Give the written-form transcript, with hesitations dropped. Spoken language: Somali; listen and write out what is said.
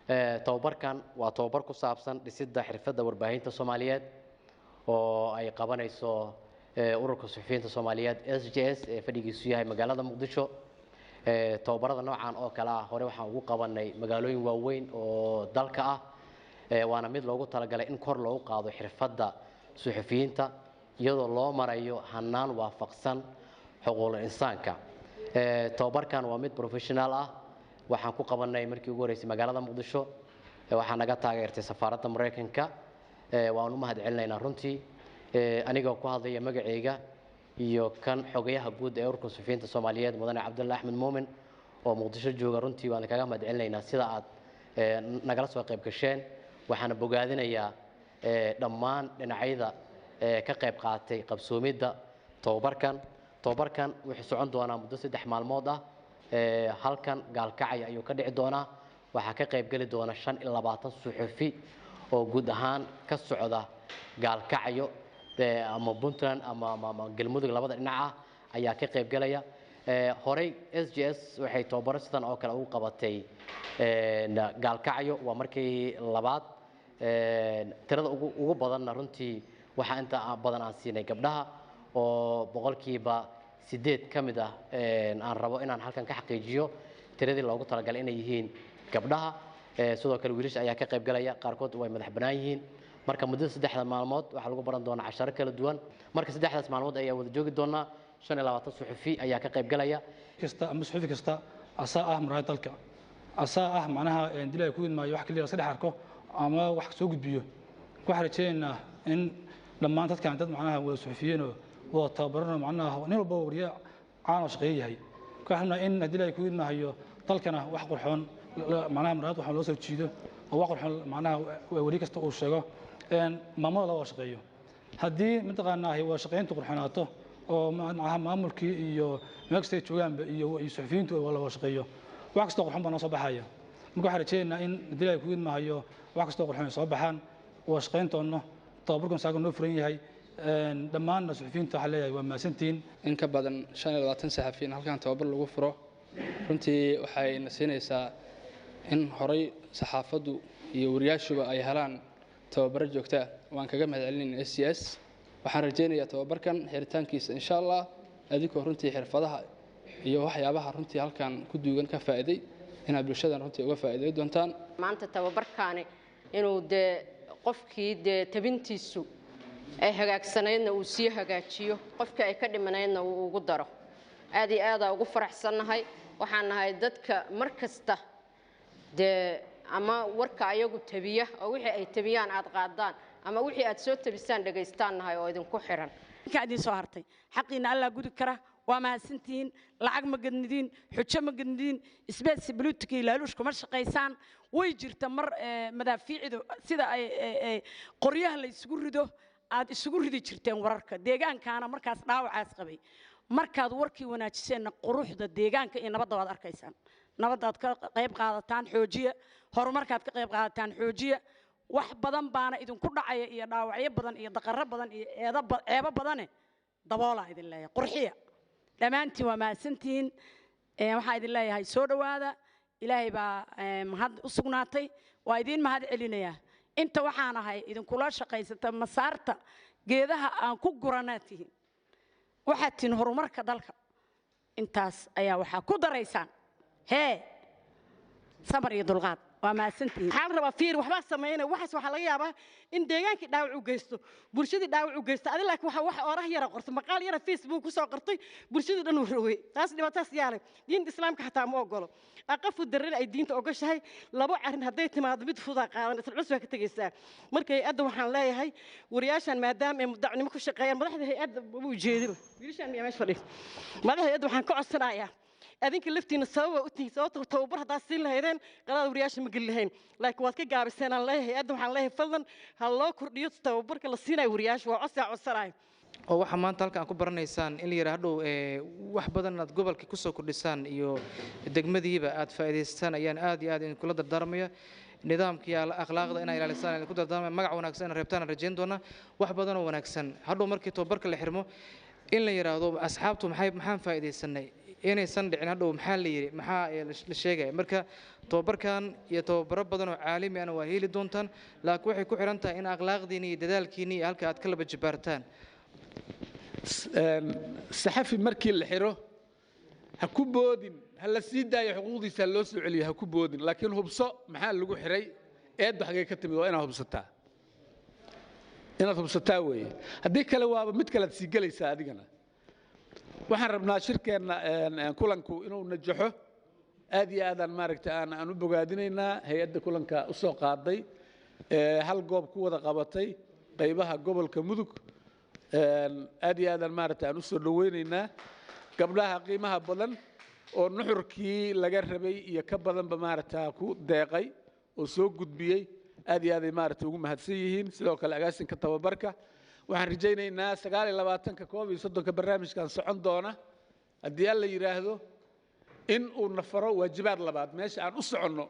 tababarkan waa tababar ku saabsan dhisidda xirfadda warbaahinta Soomaaliyeed oo ay qabanayso ururka suxufiyiinta Soomaaliyeed SJS ee fadhigiisu yahay magaalada Muqdisho. tababarada noocan oo kala ah hore waxaan ugu qabanay magaalooyin waaweyn oo dalka ah waana mid loogu talagalay in kor loogu qaado xirfadda suxufiyiinta iyadoo loo marayo hanaan waafaqsan xuquuqul insaanka. tababarkan waa mid professional ah waxaan ku qabanay markii ugu horeysay magaalada Muqdisho waxaan naga taageertay safaaradda Mareykanka waan u mahadcelinaynaa runtii aniga ku hadlaya magacayga iyo kan xogayaha guud ee ururka suxufiyiinta Soomaaliyeed mudane Cabdullaahi Axmed Muumin oo Muqdisho jooga runtii waan kaga mahadcelinaynaa sida aad nagala soo qayb gasheen waxaan bogaadinayaa dhammaan dhinacyada ka qayb qaatay qabsoomidda tababarkan wuxuu socon doonaa muddo 3 maalmood ah halkan gaalkacay ayuu ka dhici doonaa waxa ka qayb gali doona 25 suxufi oo guud ahaan ka socda gaalkacyo ama Puntland ama galmudug labada dhinac ah ayaa ka qayb galaya horey SJS waxay tababar sidan oo kale u qabatay gaalkacyo waa markii labaad tirada ugu badan runtii waxa inta badan aan siinay gabdhaha oo boqolkiiba 8 kamid ah aan rabo inaan halkan ka xaqiijiyo tiradii loogu talagalay inay yihiin gabdhaha sidoo kale wiilasha ayaa ka qayb galaya qaarkood way madax banaan yihiin marka muddo 3 maalmood waxa lagu baran doonaa casharo kala duwan marka 3 maalmood ayaa wada joogi doonaa 25 suxufi ayaa ka qayb galaya kasta ama suxufi kasta asaa maraayad dalka asaa macnaha dilay ku idmaayo wax kaliya saddex arko ama wax soo gudbiyo waxa rajeenaa in dhammaan dadkan dad macnaha wada suxufiyiin oo tababarna macnaha nin walba wariye aan shaqeeyahay waxna in dilay ku idmaayo dalkana wax qurxoon macnaha maraayad waxa loo soo jiido oo wax qurxoon macnaha wariye kasta uu sheego maamulada loo shaqeeyo haddii mataqaanaa waa shaqeyntu qurxanaato oo macnaha maamulkii iyo meeqstay joogaanba iyo suxufiyiintu wala shaqeeyo wax kasta qurxoon bana soo baxaya marka waxa rajeenaa in dilay ku idmaayo wax kasta qurxoon soo baxaan oo shaqeyntoona tababarkan saaga noo furan yahay dhammaan suxufiyiinta waxa leeyahay waa maasantiin in ka badan 25 saxafiyiin halkan tababar lagu furo runtii waxay nasiinaysaa in horay saxaafadu iyo wariyaashuba ay helaan tababar joogto ah waan kaga mahadcelinaynaa SCS waxaan rajeynayaa tababarkan xiritaankiisa insha Allah adikoo runtii xirfadaha iyo waxyaabaha runtii halkan ku duugan ka faa'iiday inaad bulshada runtii uga faa'iiday doontaan maanta tababarkaani inuu qofkii tabintiisu ay hagaagsaneedna uu sii hagaajiyo qofka ay ka dhimaneedna uu ugu daro aad iyo aad ugu faraxsanahay waxaan nahay dadka markasta ama warka ayagu tabiya oo wixii ay tabiyaan aad qaadaan ama wixii aad soo tabisaan dhageystaan nahay oo idinku xiran ka idin soo hartay xaqiina Allah gudi kara waa mahadsantiin lacag ma gadnidin xujo ma gadnidin isbees bluetooth ilaalush kuma shaqeysaan way jirta mar madaafiicdu sida ay qoryaha la isugu rido aad isugu ridi jirteen wararka deegaankaana markaas dhaawacaas qabay markaad warkii wanaajiseen quruxda deegaanka iyo nabadda waad arkaysaan nabadaad ka qayb qaadataan xoojiya horumarkaad ka qayb qaadataan xoojiya wax badan baana idinku dhacaya iyo dhaawacyo badan iyo daqarro badan iyo ceebo badan daboola idin leeyahay qurxiya dhamaantiin waa maasantiin waxa idin leeyahay soo dhawaada ilaahay baa mahad u sugnaatay waa idin mahad celinaya inta waxaan ahay idinkula shaqaysata masaarta geedaha aan ku guranaatihin waxaad tin horumarka dalka intaas ayaa waxa ku daraysaan sabar iyo dulqaad waa maasantiin waxaan rabaa fiir waxba sameeyay waxa laga yaabaa in deegaankii dhaawac u geysto bulshadii dhaawac u geysto adiga laakiin waxa oraah yara qorto maqaal yara Facebook ku soo qortay bulshadii dhan uu rogay taas dhibaatas yaale diinta islaamka xataa ma ogolo aqafu darin ay diinta ogashahay labo arin haday timaado mid fudaa qaadan isla cusub ka tagaysaa markay aad waxaan leeyahay wariyaashan maadaama ay mudacnimo ku shaqeeyaan madaxda hay'adda u jeediba wiilashan miyaa meesha fadhiyo madaxda hay'adda waxaan ka codsanayaa adinka laftiina sabab u tihiin sababta tababar hadaa siin lahaydeen qalaad wariyaasha ma geli lahayn laakiin waad ka gaabiseen aan leeyahay hay'adda waxaan leeyahay fadlan ha loo kordhiyo tababarka la siinayo wariyaasha waa codsanayo oo waxa maanta halkaan ku baranaysaan in la yiraahdo wax badan aad gobolka ku soo kordhisaan iyo degmadiiba aad faa'iideystaan ayaan aad iyo aad in kula dardaarmaya nidaamka iyo akhlaaqda inay ilaalisaan ku dardaarmaya magac wanaagsan reebtaan rajayn doona wax badan oo wanaagsan hadhow markii tababarka la xirmo in la yiraahdo asxaabtu maxaan faa'iideysanay inaysan dhicin hadhow maxaa la yidhi maxaa la sheegaya marka tababarkan iyo tababaro badan oo caalami ahna waa heli doontaan laakiin waxay ku xiran tahay in akhlaaqdiinni iyo dadaalkiinni iyo halka aad ka laba jibaartaan saxafi markii la xiro ha ku boodin ha la sii daayo xuquuqdiisa loo soo celiyo ha ku boodin laakiin hubso maxaa lagu xiray eeddu xagee ka timid waa inaad hubsataa weeye haddii kale waaba mid kalead sii gelaysaa adigana waxaan rabnaa shirkeenna kulanku inuu najaxo aad iyo aadaan maaragtay aan u bogaadinaynaa hay-adda kulanka u soo qaaday hal goob ku wada qabatay qaybaha gobolka mudug aad iyo aadaan maaragtay aan u soo dhowaynaynaa gabdhaha qiimaha badan oo nuxurkii laga rabay iyo ka badanba maaragtaa ku deeqay oo soo gudbiyey aad iyo aaday maaragtay ugu mahadsan yihiin sidoo kale agaasinka tababarka waxaan rajaynaynaa 29 barnaamijkan socon doona haddii alla yidhaahdo in uu nafaro waajibaad labaad meesha aan u soconno